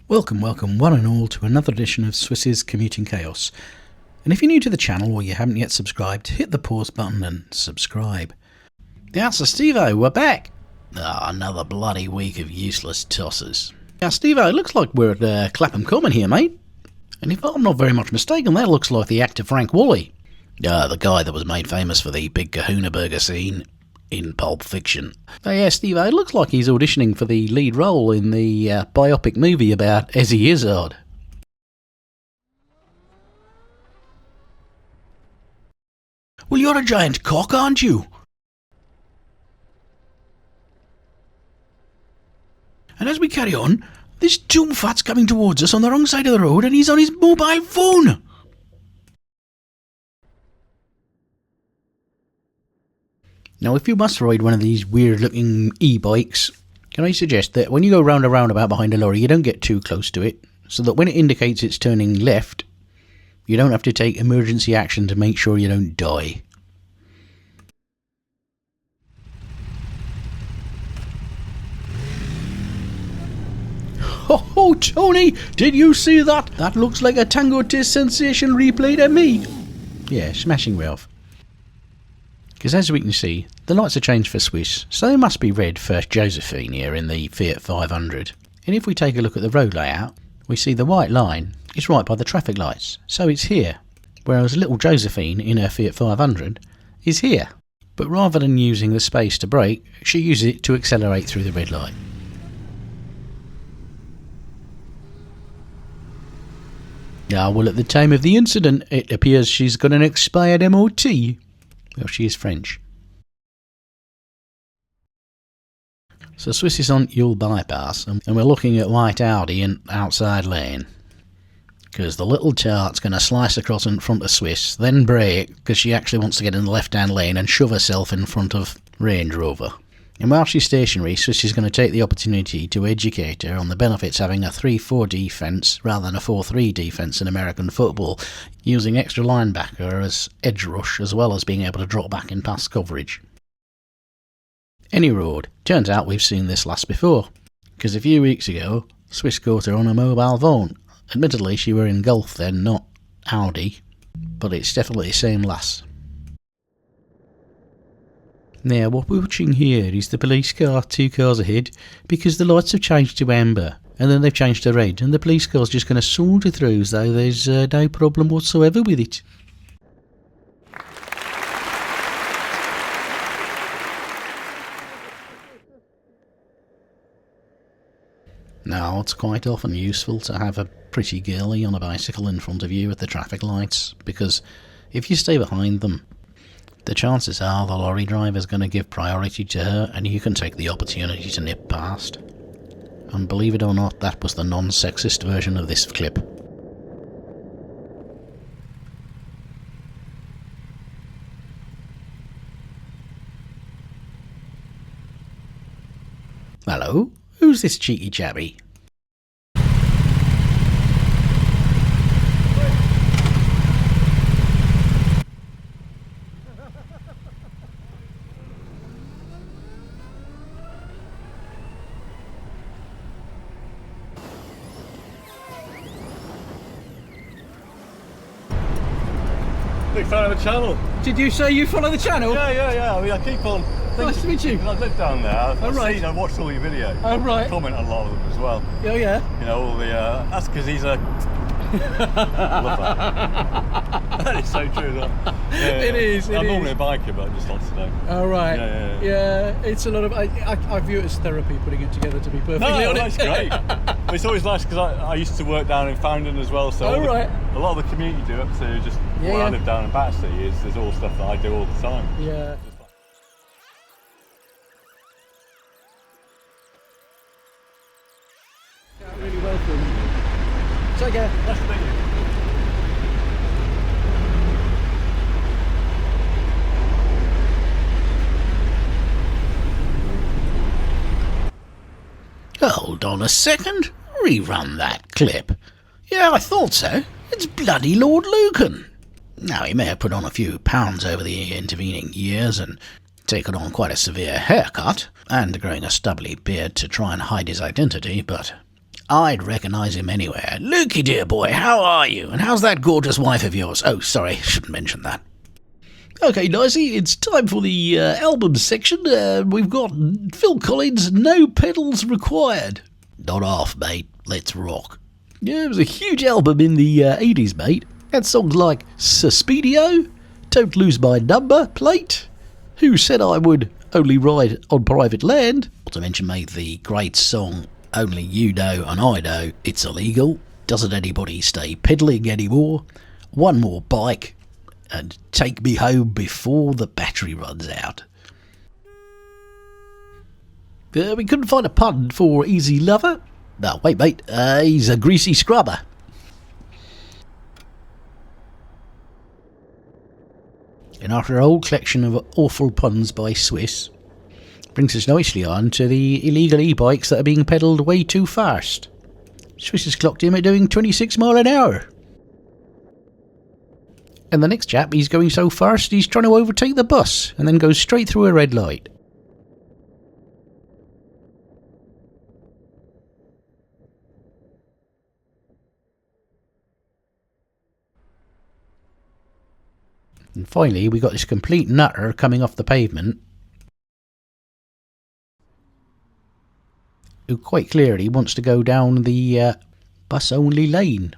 Welcome one and all to another edition of Swiss's Commuting Chaos. And if you're new to the channel or you haven't yet subscribed, hit the pause button and subscribe. Yeah, so Steve-O, we're back! Another bloody week of useless tosses. Now Steve-O, it looks like we're at Clapham Common here, mate. And if I'm not very much mistaken, that looks like the actor Frank Woolley. The guy that was made famous for the big kahuna burger scene in Pulp Fiction. Oh yeah, Steve-O, it looks like he's auditioning for the lead role in the biopic movie about Ezzy Izzard. Well, you're a giant cock, aren't you? And as we carry on, this tomb fat's coming towards us on the wrong side of the road and he's on his mobile phone! Now, if you must ride one of these weird-looking e-bikes, can I suggest that when you go round a roundabout behind a lorry, you don't get too close to it, so that when it indicates it's turning left, you don't have to take emergency action to make sure you don't die. Oh, Tony, did you see that? That looks like a Tango Taste sensation replayed at me. Yeah, smashing Ralph. Because as we can see, the lights are changed for Swiss, so they must be red for Josephine here in the Fiat 500. And if we take a look at the road layout, we see the white line is right by the traffic lights, so it's here. Whereas little Josephine in her Fiat 500 is here. But rather than using the space to brake, she uses it to accelerate through the red light. Well, at the time of the incident, it appears she's got an expired MOT. Well, she is French. So Swiss is on Yule bypass, and we're looking at white Audi in outside lane. Because the little tart's going to slice across in front of Swiss, then brake, because she actually wants to get in the left-hand lane and shove herself in front of Range Rover. And while she's stationary, Swiss is going to take the opportunity to educate her on the benefits of having a 3-4 defence rather than a 4-3 defence in American football, using extra linebacker as edge rush as well as being able to drop back in pass coverage. Any road. Turns out we've seen this last before, because a few weeks ago, Swiss caught her on a mobile phone. Admittedly, she were in Golf then, not Audi, but it's definitely the same lass. Now, what we're watching here is the police car 2 cars ahead, because the lights have changed to amber, and then they've changed to red, and the police car's just going to saunter through as though there's no problem whatsoever with it. Now, it's quite often useful to have a pretty girlie on a bicycle in front of you at the traffic lights, because if you stay behind them, the chances are the lorry driver's going to give priority to her and you can take the opportunity to nip past. And believe it or not, that was the non-sexist version of this clip. Hello? Who's this cheeky chappy? Big fan of the channel. Did you say you follow the channel? Yeah. I mean, I keep on. Nice to meet you. I live down there. I've watched all your videos. Oh, right. I comment on a lot of them as well. Oh, yeah. You know, all the. That's because he's a. Love that. That is so true. It is. I'm normally a biker, but I just like to know. Oh, right. Yeah. It's a lot of. I view it as therapy putting it together, to be perfectly honest. That's great. But it's always nice because I used to work down in Foundon as well, so a lot of the community do up to just where I live down in Battersea there's all stuff that I do all the time. Yeah. Really welcome. Take care. Nice to meet you. Hold on a second. Rerun that clip. Yeah, I thought so. It's bloody Lord Lucan. Now, he may have put on a few pounds over the intervening years and taken on quite a severe haircut, and growing a stubbly beard to try and hide his identity, but I'd recognise him anywhere. Lukey, dear boy, how are you? And how's that gorgeous wife of yours? Oh, sorry, shouldn't mention that. Okay, Nicey, it's time for the album section. We've got Phil Collins, No Pedals Required. Not off, mate. Let's rock. Yeah, it was a huge album in the 80s, mate. Had songs like Suspedio, Don't Lose My Number Plate, Who Said I Would Only Ride on Private Land. Not to mention, mate, the great song Only You Know and I Know It's Illegal, Doesn't Anybody Stay Pedaling Anymore, One More Bike, and Take Me Home Before the Battery Runs Out. We couldn't find a pun for Easy Lover. No, wait, mate, he's a greasy scrubber. And after a whole collection of awful puns by Swiss, brings us nicely on to the illegal e-bikes that are being pedalled way too fast. Swiss has clocked him at doing 26 mile an hour. And the next chap, he's going so fast he's trying to overtake the bus and then goes straight through a red light. And finally, we got this complete nutter coming off the pavement, who quite clearly wants to go down the bus-only lane,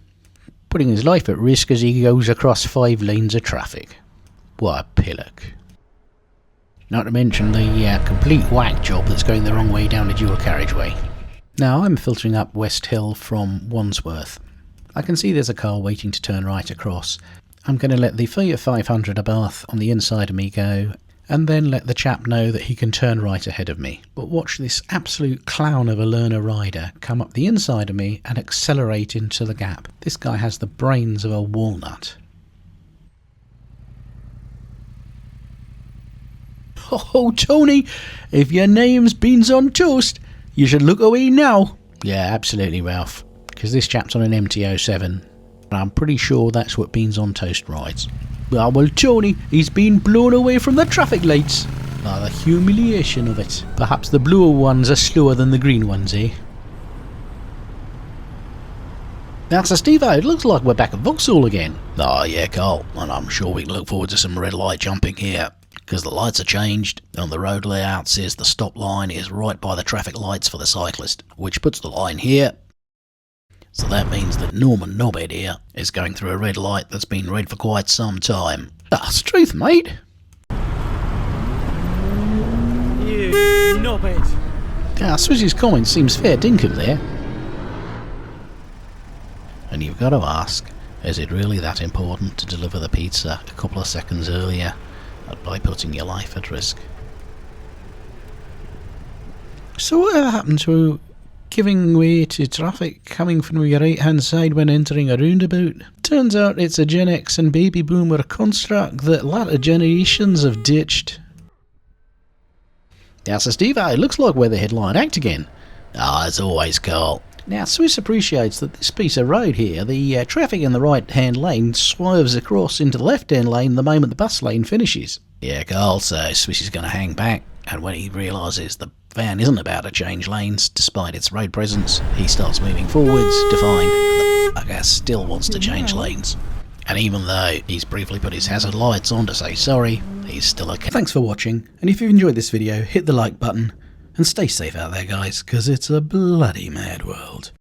putting his life at risk as he goes across 5 lanes of traffic. What a pillock. Not to mention the complete whack job that's going the wrong way down the dual carriageway. Now, I'm filtering up West Hill from Wandsworth. I can see there's a car waiting to turn right across. I'm going to let the Fiat 500 Abarth on the inside of me go, and then let the chap know that he can turn right ahead of me. But watch this absolute clown of a learner rider come up the inside of me and accelerate into the gap. This guy has the brains of a walnut. Oh, Tony, if your name's Beans on Toast, you should look away now. Yeah, absolutely, Ralph, because this chap's on an MT-07. I'm pretty sure that's what Beans on Toast rides. Ah, well, Tony, he's been blown away from the traffic lights. Ah, the humiliation of it. Perhaps the bluer ones are slower than the green ones, eh? Now, so Steve, it looks like we're back at Vauxhall again. Oh, yeah, Carl, and I'm sure we can look forward to some red light jumping here, because the lights are changed, and the road layout says the stop line is right by the traffic lights for the cyclist, which puts the line here. So that means that Norman Knobhead here is going through a red light that's been red for quite some time. That's truth, mate. You knobhead. Swizzy's comment seems fair dinkum there. And you've got to ask, is it really that important to deliver the pizza a couple of seconds earlier by putting your life at risk? So whatever happened to giving way to traffic coming from your right hand side when entering a roundabout? Turns out it's a Gen X and baby boomer construct that latter generations have ditched. Now, so Steve, it looks like we're the headline act again. As always, Carl. Now, Swiss appreciates that this piece of road here, the traffic in the right hand lane swerves across into the left hand lane the moment the bus lane finishes. Yeah, Carl, so Swiss is going to hang back, and when he realises the van isn't about to change lanes despite its road presence, he starts moving forwards to find that the bugger still wants to change lanes. And even though he's briefly put his hazard lights on to say sorry, he's still okay. Thanks for watching, and if you've enjoyed this video, hit the like button, and stay safe out there, guys, because it's a bloody mad world.